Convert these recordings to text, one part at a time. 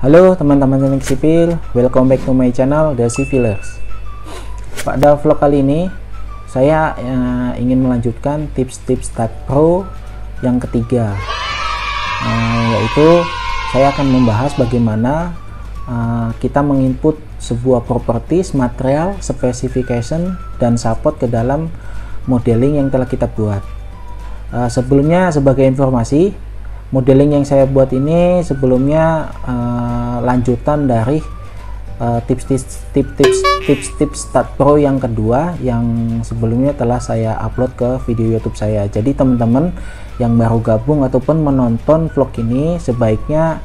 Halo teman-teman teknik sipil, welcome back to my channel The Civilers. Pada vlog kali ini saya ingin melanjutkan tips-tips Start Pro yang ketiga, yaitu saya akan membahas bagaimana kita menginput sebuah properties, material, specification, dan support ke dalam modeling yang telah kita buat. Sebelumnya sebagai informasi, modeling yang saya buat ini sebelumnya lanjutan dari tips-tips Start Pro yang kedua yang sebelumnya telah saya upload ke video YouTube saya. Jadi teman-teman yang baru gabung ataupun menonton vlog ini, sebaiknya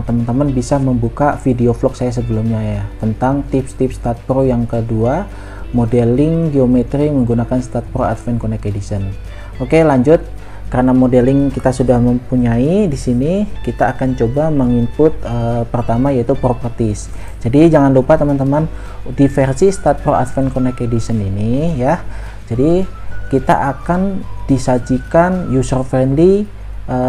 teman-teman bisa membuka video vlog saya sebelumnya ya, tentang tips-tips Start Pro yang kedua, modeling geometri menggunakan Start Pro Advanced Connect Edition. Oke, lanjut. Karena modeling kita sudah mempunyai, di sini kita akan coba menginput pertama, yaitu properties. Jadi jangan lupa teman-teman, di versi Start Pro Advanced Connect Edition ini ya, jadi kita akan disajikan user friendly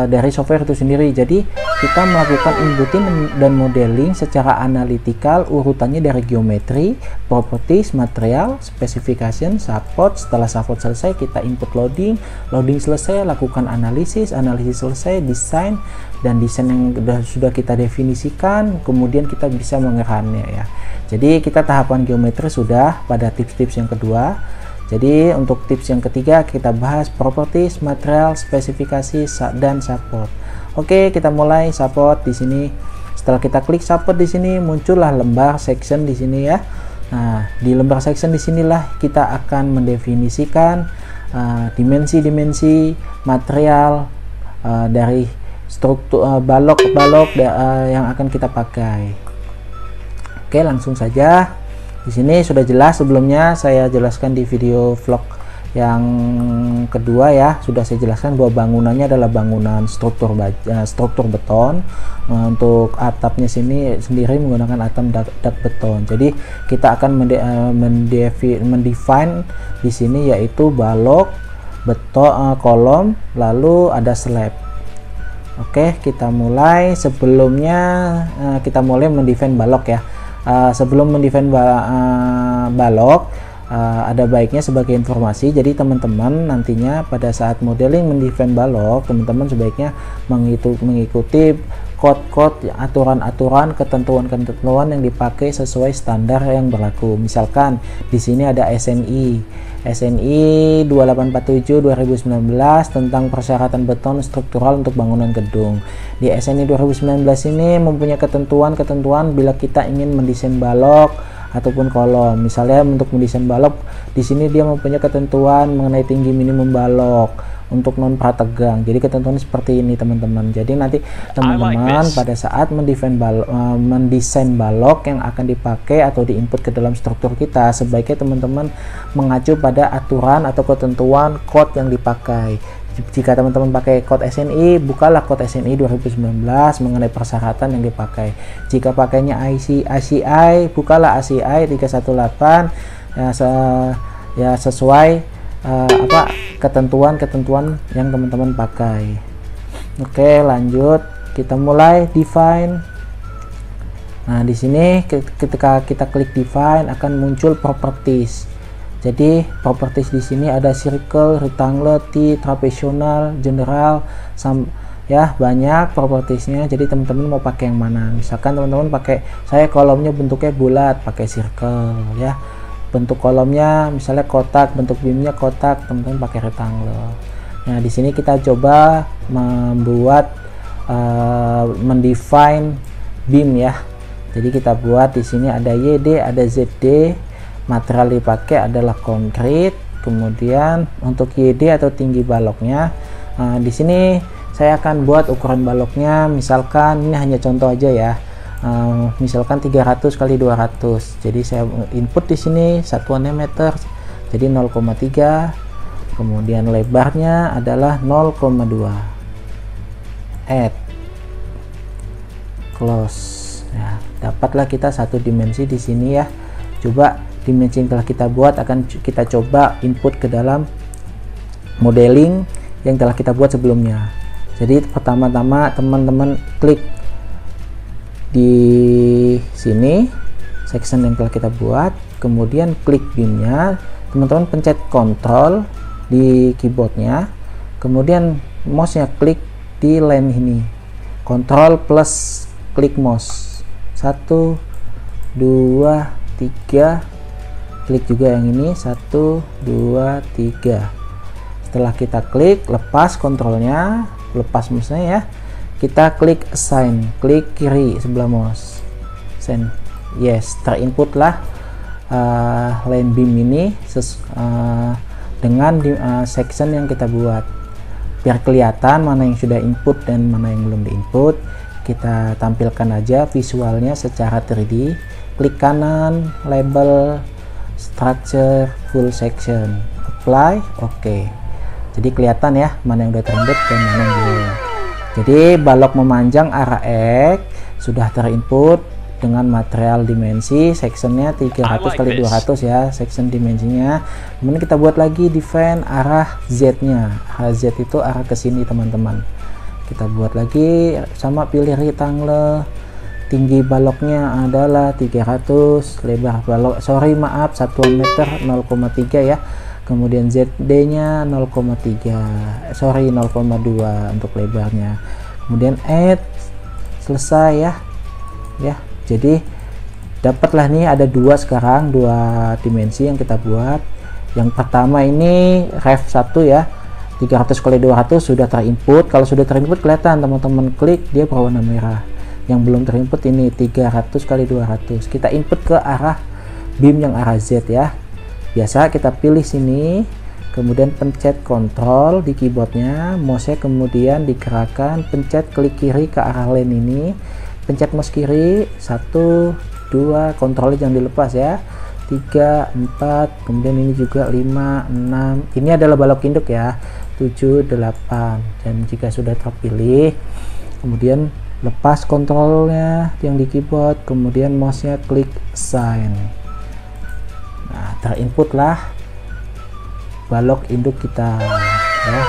dari software itu sendiri. Jadi kita melakukan inputting dan modeling secara analitikal, urutannya dari geometri, properties, material, specification, support. Setelah support selesai, kita input loading selesai, lakukan analisis selesai, desain, dan desain yang sudah kita definisikan, kemudian kita bisa mengerunnya ya. Jadi kita tahapan geometri sudah pada tips-tips yang kedua. Jadi untuk tips yang ketiga kita bahas properties, material, spesifikasi, dan support. Oke, kita mulai support di sini. Setelah kita klik support di sini, muncullah lembar section di sini ya. Nah, di lembar section di sinilah kita akan mendefinisikan dimensi-dimensi material dari struktur balok yang akan kita pakai. Oke, langsung saja. Di sini sudah jelas, sebelumnya saya jelaskan di video vlog yang kedua ya, sudah saya jelaskan bahwa bangunannya adalah bangunan struktur beton. Untuk atapnya sini sendiri menggunakan atap dak beton. Jadi kita akan mendefine di sini yaitu balok, beton, kolom, lalu ada slab. Oke, kita mulai. Sebelumnya kita mulai mendefine balok ya. Sebelum mendefine balok, ada baiknya sebagai informasi, jadi teman-teman nantinya pada saat modeling mendefine balok, teman-teman sebaiknya mengikuti code-code, aturan-aturan, ketentuan-ketentuan yang dipakai sesuai standar yang berlaku. Misalkan di sini ada SNI 2847 2019 tentang persyaratan beton struktural untuk bangunan gedung. Di SNI 2019 ini mempunyai ketentuan-ketentuan bila kita ingin mendesain balok ataupun kolom. Misalnya untuk mendesain balok, di sini dia mempunyai ketentuan mengenai tinggi minimum balok untuk non prategang. Jadi ketentuan seperti ini teman-teman. Jadi nanti teman-teman pada saat mendesain balok yang akan dipakai atau diinput ke dalam struktur kita, sebaiknya teman-teman mengacu pada aturan atau ketentuan code yang dipakai. Jika teman-teman pakai code SNI, bukalah code SNI 2019 mengenai persyaratan yang dipakai. Jika pakainya ACI, bukalah ACI 318 ya, sesuai ketentuan-ketentuan yang teman-teman pakai. Oke, lanjut, kita mulai define. Nah, di sini ketika kita klik define akan muncul properties. Jadi properties di sini ada circle, rectangle, T, trapezoidal, general, ya, banyak propertiesnya. Jadi teman-teman mau pakai yang mana? Misalkan teman-teman pakai, saya kolomnya bentuknya bulat, pakai circle ya. Bentuk kolomnya misalnya kotak, bentuk beamnya kotak, teman-teman pakai rectangle. Nah, di sini kita coba membuat mendefine beam ya. Jadi kita buat di sini ada YD, ada ZD. Material dipakai adalah konkrit. Kemudian untuk YD atau tinggi baloknya, di sini saya akan buat ukuran baloknya. Misalkan ini hanya contoh aja ya. Misalkan 300 kali 200. Jadi saya input di sini satuannya meter. Jadi 0,3. Kemudian lebarnya adalah 0,2. Add. Close. Ya, dapatlah kita satu dimensi di sini ya. Coba dimensi yang telah kita buat akan kita coba input ke dalam modeling yang telah kita buat sebelumnya. Jadi pertama-tama teman-teman klik di sini section yang telah kita buat, kemudian klik beamnya, teman-teman pencet Ctrl di keyboardnya, kemudian mouse-nya klik di line ini, Ctrl plus klik mouse, 1 2 3, klik juga yang ini, 1 2 3. Setelah kita klik, lepas kontrolnya, lepas mouse-nya ya, kita klik assign, klik kiri sebelah mouse, send. Yes, terinput lah line beam ini dengan section yang kita buat. Biar kelihatan mana yang sudah input dan mana yang belum diinput, kita tampilkan aja visualnya secara 3D. Klik kanan, label, structure, full section, apply, oke. Jadi kelihatan ya mana yang udah terinput dan mana yang belum. Jadi balok memanjang arah X sudah terinput dengan material dimensi sectionnya 300 kali 200 ya, section dimensinya. Kemudian kita buat lagi define arah Z nya, arah Z itu arah ke sini teman-teman. Kita buat lagi, sama pilih rectangle, tinggi baloknya adalah 300, lebar balok, maaf, satuan meter 0,3 ya. Kemudian ZD nya 0,3, 0,2 untuk lebarnya. Kemudian add, selesai ya. Jadi dapatlah nih ada dua sekarang, dua dimensi yang kita buat. Yang pertama ini ref 1 ya, 300 kali 200 sudah terinput. Kalau sudah terinput kelihatan, teman-teman klik dia berwarna merah. Yang belum terinput ini 300 kali 200. Kita input ke arah beam yang arah Z ya. Biasa kita pilih sini, kemudian pencet Ctrl di keyboardnya, mouse kemudian digerakkan, pencet klik kiri ke arah line ini, pencet mouse kiri, 1 2, kontrolnya jangan dilepas ya, 3 4, kemudian ini juga 5 6, ini adalah balok induk ya, 7 8. Dan jika sudah terpilih, kemudian lepas kontrolnya yang di keyboard, kemudian mouse-nya klik assign. Nah, terinput lah balok induk kita ya.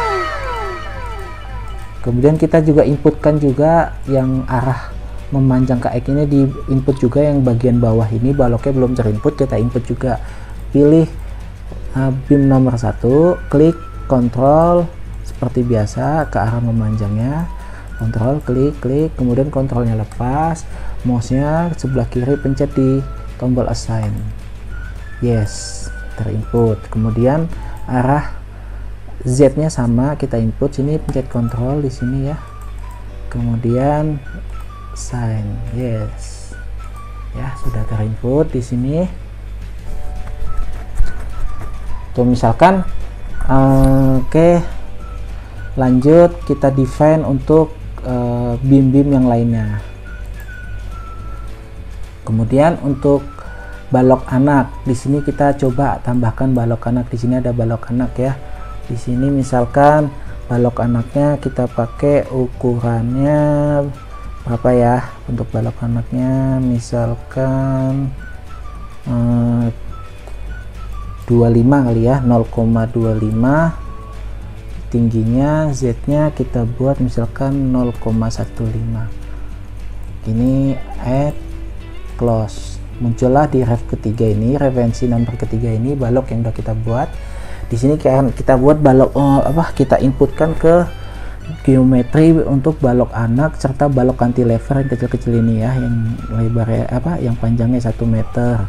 Kemudian kita juga inputkan juga yang arah memanjang ke X ini, di input juga yang bagian bawah ini, baloknya belum terinput, kita input juga. Pilih beam nomor 1, klik Ctrl seperti biasa ke arah memanjangnya, Ctrl klik, kemudian kontrolnya lepas, mouse-nya sebelah kiri pencet di tombol assign. Yes, terinput. Kemudian arah Z-nya sama, kita input sini, pencet Ctrl di sini ya. Kemudian sign, yes. Ya, sudah terinput di sini. Tuh misalkan oke. Lanjut kita define untuk beam-beam yang lainnya. Kemudian untuk balok anak, di sini kita coba tambahkan balok anak. Di sini ada balok anak ya. Di sini misalkan balok anaknya kita pakai ukurannya berapa ya untuk balok anaknya, misalkan 25 kali ya, 0,25. tingginya, Z nya kita buat misalkan 0,15. ini add close, muncullah di ref ketiga ini, referensi nomor ketiga ini balok yang udah kita buat. Di sini kita buat balok kita inputkan ke geometri untuk balok anak serta balok cantilever yang kecil-kecil ini ya, yang lebarnya yang panjangnya 1 meter.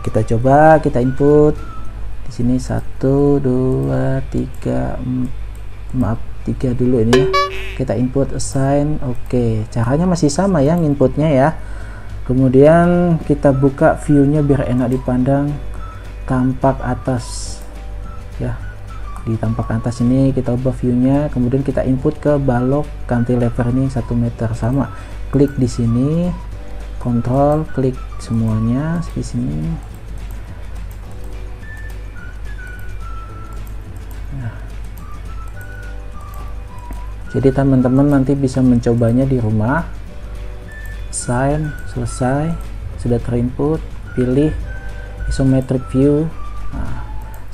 Kita coba, kita input di sini 1 2 3 maaf 3 dulu ini ya, kita input assign. Oke, caranya masih sama ya inputnya ya. Kemudian kita buka view-nya biar enak dipandang, tampak atas ya. Di tampak atas ini kita ubah view-nya, kemudian kita input ke balok cantilever ini 1 meter, sama. Klik di sini, kontrol, klik semuanya di sini. Nah. Jadi teman-teman nanti bisa mencobanya di rumah. Sign, selesai, sudah terinput, pilih isometric view. Nah,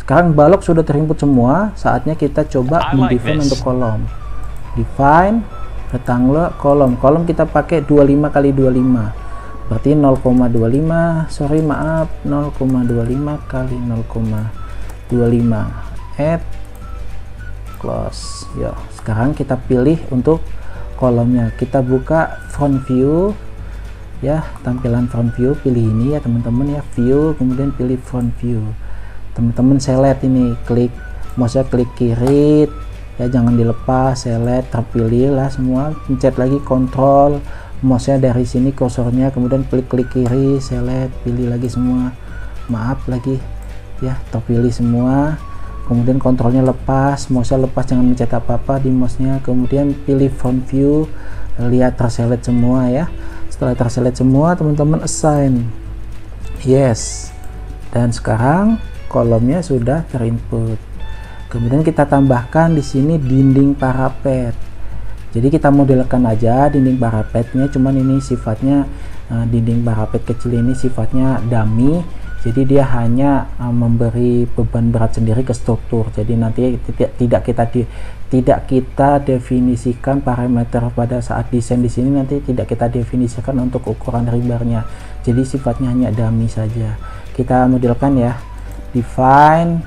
sekarang balok sudah terinput semua, saatnya kita coba mendefine untuk kolom. Define, rectangle, kolom kita pakai 25 kali 25, berarti 0,25, sorry maaf, 0,25 kali 0,25, add, close. Yo, sekarang kita pilih untuk kolomnya, kita buka front view ya, tampilan front view, pilih ini ya teman-teman ya, view, kemudian pilih front view, teman-teman select ini, klik mouse-nya, klik kiri ya, jangan dilepas, select, terpilih lah semua, pencet lagi kontrol, mouse-nya dari sini kursornya, kemudian klik kiri, select, pilih lagi semua, maaf lagi ya, terpilih semua, kemudian kontrolnya lepas, mouse-nya lepas, jangan mencet apa-apa di mouse-nya, kemudian pilih front view, lihat terselect semua ya. Setelah terselect semua, teman-teman assign yes, dan sekarang kolomnya sudah terinput. Kemudian kita tambahkan di sini dinding parapet. Jadi kita modelkan aja dinding parapetnya, cuman ini sifatnya dinding parapet kecil ini sifatnya dummy, jadi dia hanya memberi beban berat sendiri ke struktur. Jadi nanti tidak kita definisikan parameter pada saat desain di sini, nanti tidak kita definisikan untuk ukuran rebarnya. Jadi sifatnya hanya dummy saja. Kita modelkan ya, define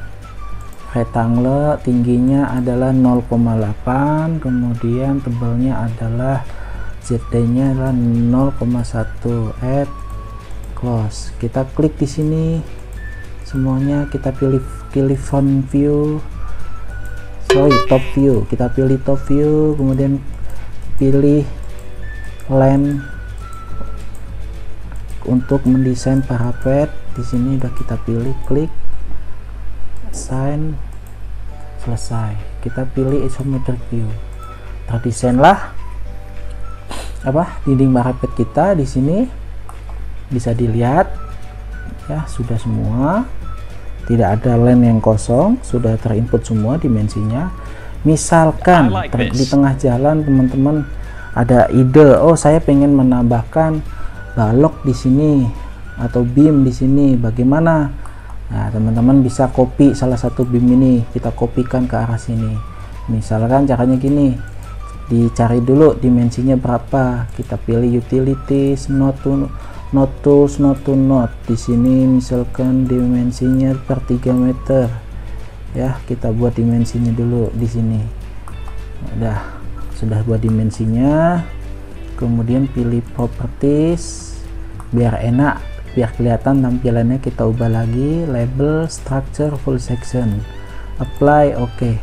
rectangle, tingginya adalah 0,8, kemudian tebalnya adalah ZD-nya adalah 0,1, add, close. Kita klik di sini semuanya, kita pilih front view, sorry top view, kita pilih top view, kemudian pilih length untuk mendesain parapet. Di sini udah kita pilih, klik assign, selesai. Kita pilih isometric view, terdesainlah dinding parapet kita. Di sini bisa dilihat ya, sudah semua, tidak ada lane yang kosong, sudah terinput semua dimensinya. Misalkan di tengah jalan teman-teman ada ide, oh saya pengen menambahkan balok di sini atau beam di sini, bagaimana? Nah, teman-teman bisa copy salah satu beam ini, kita kopikan ke arah sini. Misalkan caranya gini, dicari dulu dimensinya berapa, kita pilih utilities, not tools, not to not. Di sini misalkan dimensinya per 3 meter ya, kita buat dimensinya dulu di sini. Sudah buat dimensinya, kemudian pilih properties biar enak, biar kelihatan tampilannya, kita ubah lagi label structure full section, apply, oke.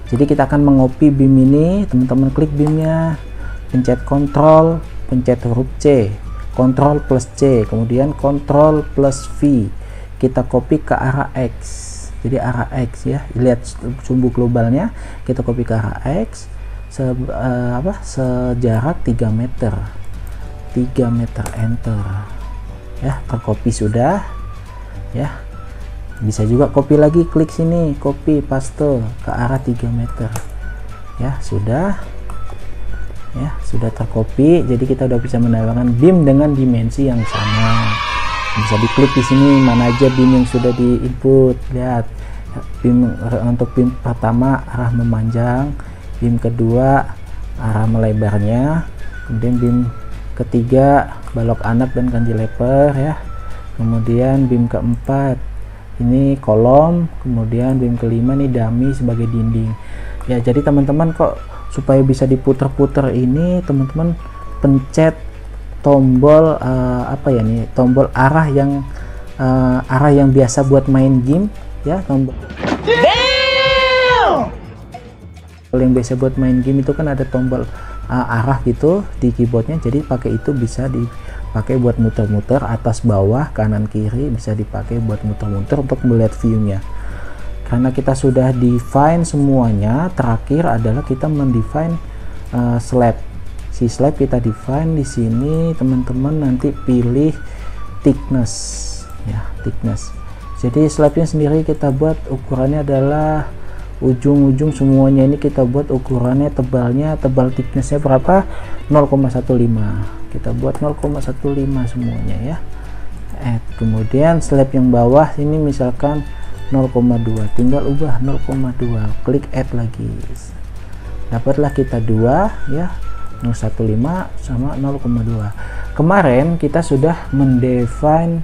Jadi kita akan mengopi beam ini, teman-teman klik beamnya, pencet kontrol, pencet huruf C, kontrol plus C, kemudian kontrol plus V, kita copy ke arah X. Jadi arah X ya, lihat sumbu globalnya, kita copy ke arah X sejarak 3 meter, enter ya, tercopy sudah ya. Bisa juga copy lagi, klik sini, copy paste ke arah 3 meter ya, sudah tercopy. Jadi kita udah bisa menambahkan beam dengan dimensi yang sama. Bisa diklik di sini mana aja beam yang sudah diinput. Lihat beam untuk beam pertama arah memanjang, beam kedua arah melebarnya, kemudian beam ketiga balok anak dan cantilever ya, kemudian beam keempat ini kolom, kemudian beam kelima nih dummy sebagai dinding ya. Jadi teman-teman kok supaya bisa diputer-puter ini, teman-teman pencet tombol tombol arah yang biasa buat main game ya, tombol yang biasa buat main game itu kan ada tombol arah gitu di keyboardnya. Jadi pakai itu, bisa dipakai buat muter-muter atas bawah kanan kiri, bisa dipakai buat muter-muter untuk melihat view-nya. Karena kita sudah define semuanya, terakhir adalah kita mendefine slab. Si slab kita define di sini, teman-teman nanti pilih thickness ya, thickness. Jadi slabnya sendiri kita buat ukurannya adalah ujung-ujung semuanya ini kita buat ukurannya, tebal thicknessnya berapa, 0,15, kita buat 0,15 semuanya ya. Kemudian slab yang bawah ini misalkan 0,2, tinggal ubah 0,2, klik add lagi, dapatlah kita 2 ya, 0,15 sama 0,2. Kemarin kita sudah mendefine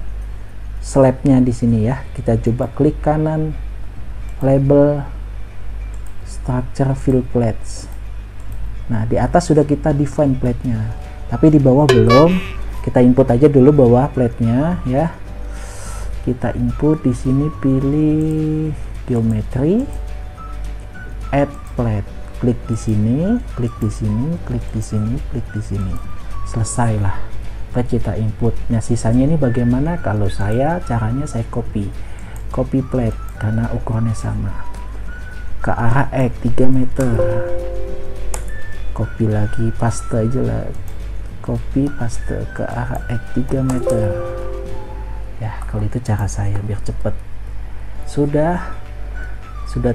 slabnya di sini ya. Kita coba klik kanan, label structure fill plates. Nah, di atas sudah kita define plate-nya, tapi di bawah belum. Kita input aja dulu bawah plate-nya ya. Kita input di sini, pilih geometry, add plate. Klik di sini, klik di sini, klik di sini, klik di sini. Selesailah. Plate kita input. Nah, sisanya ini bagaimana? Kalau caranya saya copy plate karena ukurannya sama. Ke arah X 3 meter. Copy lagi, paste aja lah. Copy, paste ke arah X 3 meter. Ya, kalau itu cara saya biar cepet. Sudah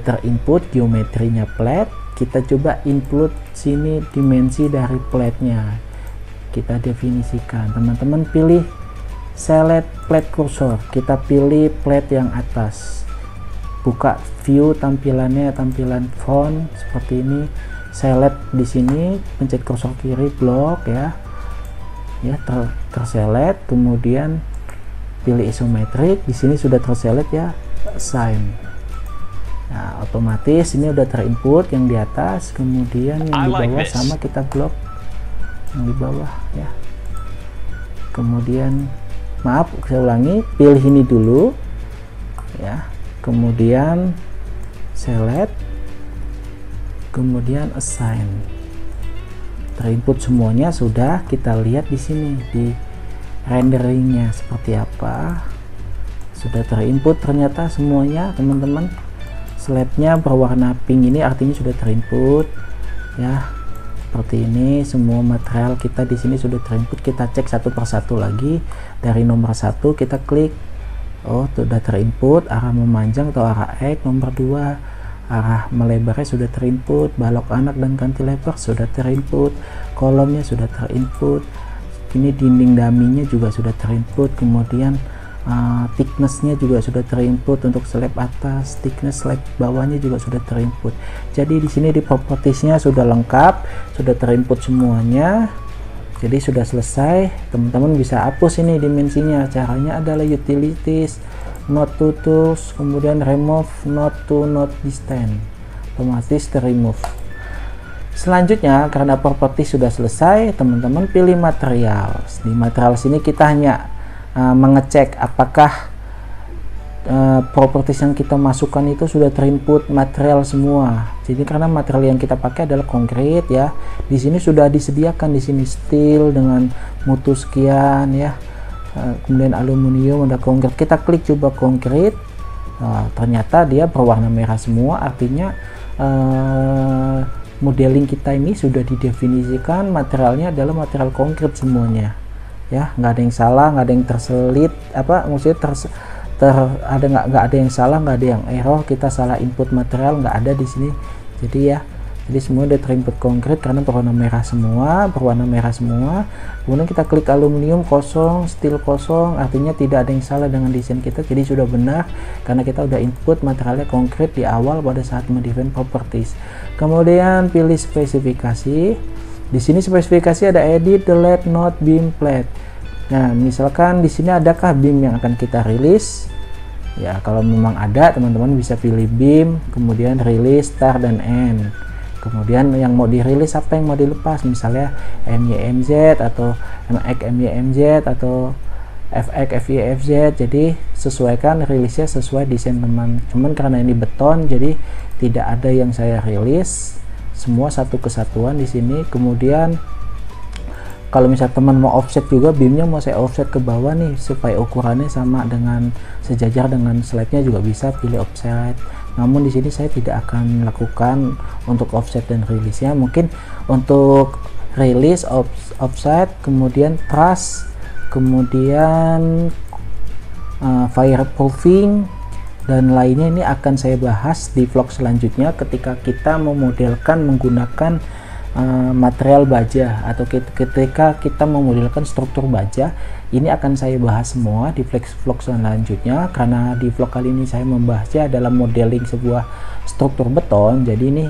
terinput geometrinya plate. Kita coba input sini dimensi dari plate-nya. Kita definisikan. Teman-teman pilih select plate cursor. Kita pilih plate yang atas. Buka view tampilannya, tampilan font seperti ini. Select di sini, pencet kursor kiri blok ya. Ya, terselect, kemudian pilih isometric. Di sini sudah terselect ya, assign. Nah, otomatis ini udah terinput yang di atas, kemudian yang di bawah sama kita blok yang di bawah ya. Kemudian maaf, saya ulangi, pilih ini dulu ya, kemudian select, kemudian assign. Terinput semuanya sudah. Kita lihat di sini di renderingnya seperti apa. Sudah terinput ternyata semuanya, teman-teman. Slabnya berwarna pink ini artinya sudah terinput ya. Seperti ini semua material kita di sini sudah terinput. Kita cek satu persatu lagi. Dari nomor 1 kita klik, oh sudah terinput arah memanjang atau arah X. Nomor 2 arah melebarnya sudah terinput, balok anak dan cantilever sudah terinput, kolomnya sudah terinput, ini dinding daminya juga sudah terinput, kemudian thicknessnya juga sudah terinput untuk slab atas, thickness slab bawahnya juga sudah terinput. Jadi di sini di propertiesnya sudah lengkap, sudah terinput semuanya. Jadi sudah selesai. Teman-teman bisa hapus ini dimensinya. Caranya adalah utilities, node to tools, kemudian remove node to node distance, otomatis remove. Selanjutnya, karena properti sudah selesai, teman-teman pilih material. Di material sini kita hanya mengecek apakah properties yang kita masukkan itu sudah terinput material semua. Jadi karena material yang kita pakai adalah konkrit ya. Di sini sudah disediakan di sini steel dengan mutu sekian ya. Kemudian aluminium, ada konkrit. Kita klik coba konkrit. Ternyata dia berwarna merah semua, artinya modeling kita ini sudah didefinisikan materialnya adalah material konkrit semuanya ya. Nggak ada yang salah, nggak ada yang terselit maksudnya nggak ada yang salah, nggak ada yang error kita salah input material, nggak ada di sini. Jadi semua udah terinput konkret karena berwarna merah semua, kemudian kita klik aluminium kosong, steel kosong, artinya tidak ada yang salah dengan desain kita. Jadi sudah benar karena kita udah input materialnya konkret di awal pada saat mendefine properties. Kemudian pilih spesifikasi. Di sini spesifikasi ada edit, delete, node, beam, plate. Nah, misalkan di sini adakah beam yang akan kita rilis? Ya, kalau memang ada, teman-teman bisa pilih beam, kemudian rilis, start dan end. Kemudian yang mau dirilis apa yang mau dilepas, misalnya MYMZ atau MX MYMZ atau FX FYFZ. Jadi sesuaikan rilisnya sesuai desain teman. Cuman karena ini beton, jadi tidak ada yang saya rilis, semua satu kesatuan di sini. Kemudian kalau misalnya teman mau offset juga, beamnya mau saya offset ke bawah nih supaya ukurannya sama dengan sejajar dengan slabnya juga bisa, pilih offset. Namun di sini saya tidak akan lakukan untuk offset dan rilisnya. Mungkin untuk rilis offset, kemudian truss, kemudian fireproofing dan lainnya ini akan saya bahas di vlog selanjutnya ketika kita memodelkan menggunakan material baja atau ketika kita memodelkan struktur baja. Ini akan saya bahas semua di vlog selanjutnya, karena di vlog kali ini saya membahasnya dalam modeling sebuah struktur beton. Jadi ini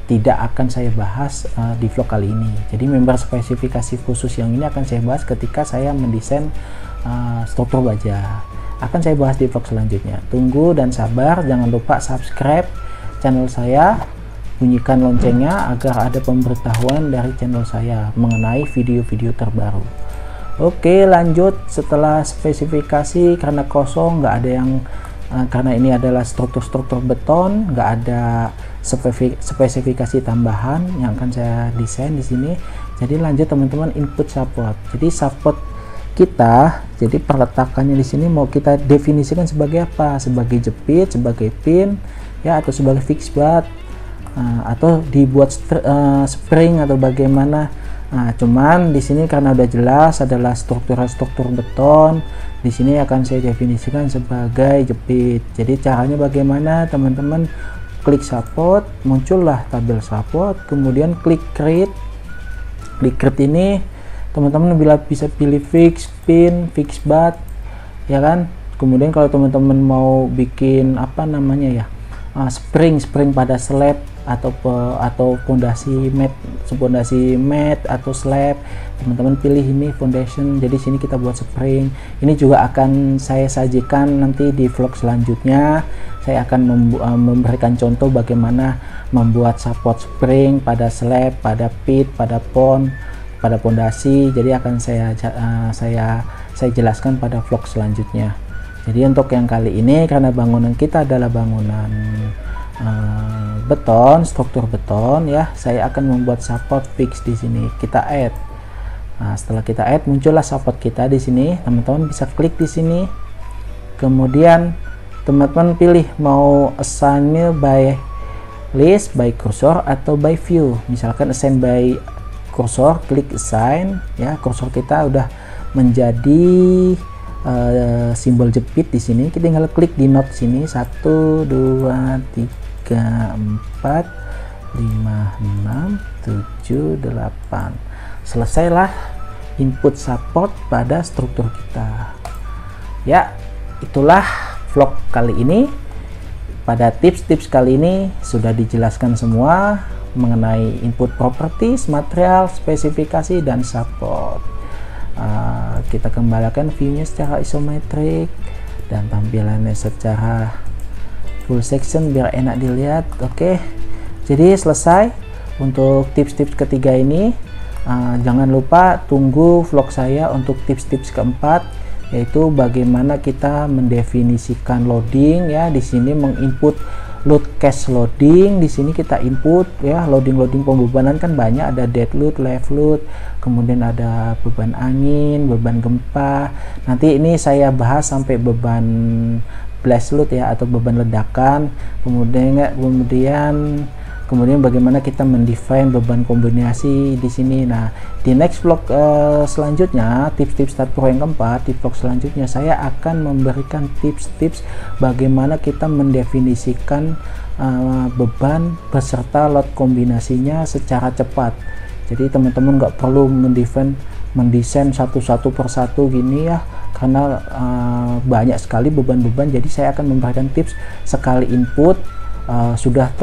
tidak akan saya bahas di vlog kali ini. Jadi member spesifikasi khusus yang ini akan saya bahas ketika saya mendesain struktur baja. Akan saya bahas di vlog selanjutnya. Tunggu dan sabar, jangan lupa subscribe channel saya, bunyikan loncengnya agar ada pemberitahuan dari channel saya mengenai video-video terbaru. Oke, lanjut. Setelah spesifikasi, karena kosong, nggak ada yang karena ini adalah struktur-struktur beton, nggak ada spesifikasi tambahan yang akan saya desain di sini. Jadi lanjut teman-teman, input support. Jadi support kita, jadi perletakannya di sini mau kita definisikan sebagai apa? Sebagai jepit, sebagai pin, ya, atau sebagai fix bar, atau dibuat spring atau bagaimana. Nah, cuman di sini karena udah jelas adalah struktur beton, di sini akan saya definisikan sebagai jepit. Jadi caranya bagaimana teman-teman? Klik support, muncullah tabel support, kemudian klik create. Klik create ini teman-teman bisa pilih fix, pin, fix bar, ya kan? Kemudian kalau teman-teman mau bikin apa namanya ya, spring pada slab atau fondasi mat atau slab, teman-teman pilih ini foundation. Jadi sini kita buat spring. Ini juga akan saya sajikan nanti di vlog selanjutnya. Saya akan memberikan contoh bagaimana membuat support spring pada slab, pada pit, pada pon, pada fondasi. Jadi akan saya jelaskan pada vlog selanjutnya. Jadi untuk yang kali ini karena bangunan kita adalah bangunan beton, struktur beton ya, saya akan membuat support fix di sini. Kita add. Nah, setelah kita add muncullah support kita di sini. Teman-teman bisa klik di sini. Kemudian teman-teman pilih mau assign by list, by cursor atau by view. Misalkan assign by cursor, klik assign ya. Cursor kita udah menjadi simbol jepit di sini. Kita tinggal klik di node sini 1 2 3 4 5 6 7 8. Selesailah input support pada struktur kita. Ya, itulah vlog kali ini. Pada tips-tips kali ini sudah dijelaskan semua mengenai input properties, material, spesifikasi, dan support. Kita kembalikan view-nya secara isometrik dan tampilannya secara full section biar enak dilihat. Oke, jadi selesai untuk tips-tips ketiga ini. Jangan lupa tunggu vlog saya untuk tips-tips keempat, yaitu bagaimana kita mendefinisikan loading ya. Di sini menginput load case loading. Di sini kita input ya, loading pembebanan kan banyak, ada dead load, left load, kemudian ada beban angin, beban gempa. Nanti ini saya bahas sampai beban blast load ya, atau beban ledakan. Kemudian bagaimana kita mendefine beban kombinasi di sini. Nah, di next vlog selanjutnya, tips-tips start pro yang keempat, di vlog selanjutnya saya akan memberikan tips-tips bagaimana kita mendefinisikan beban beserta load kombinasinya secara cepat. Jadi teman-teman nggak perlu mendesain satu-satu persatu gini ya, karena banyak sekali beban-beban. Jadi saya akan memberikan tips sekali input sudah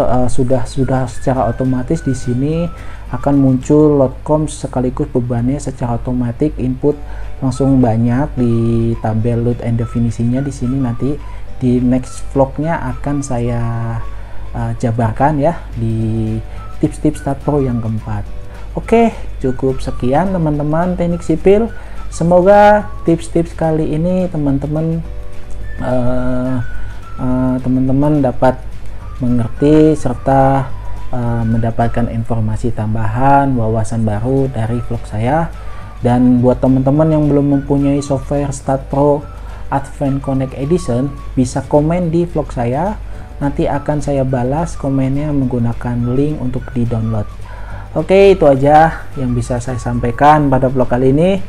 secara otomatis di sini akan muncul load com sekaligus bebannya secara otomatis, input langsung banyak di tabel load and definisinya di sini. Nanti di next vlognya akan saya jabarkan ya di tips-tips start pro yang keempat. Oke, cukup sekian teman-teman teknik sipil. Semoga tips-tips kali ini teman-teman dapat mengerti serta mendapatkan informasi tambahan, wawasan baru dari vlog saya. Dan buat teman-teman yang belum mempunyai software Start Pro Advanced Connect Edition, bisa komen di vlog saya. Nanti akan saya balas komennya menggunakan link untuk di download. Oke, itu aja yang bisa saya sampaikan pada vlog kali ini.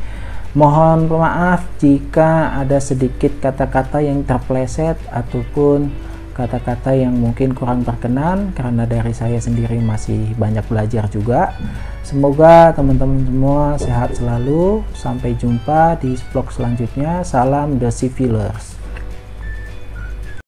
Mohon maaf jika ada sedikit kata-kata yang terpleset ataupun kata-kata yang mungkin kurang berkenan, karena dari saya sendiri masih banyak belajar juga. Semoga teman-teman semua sehat selalu. Sampai jumpa di vlog selanjutnya. Salam The Civilers.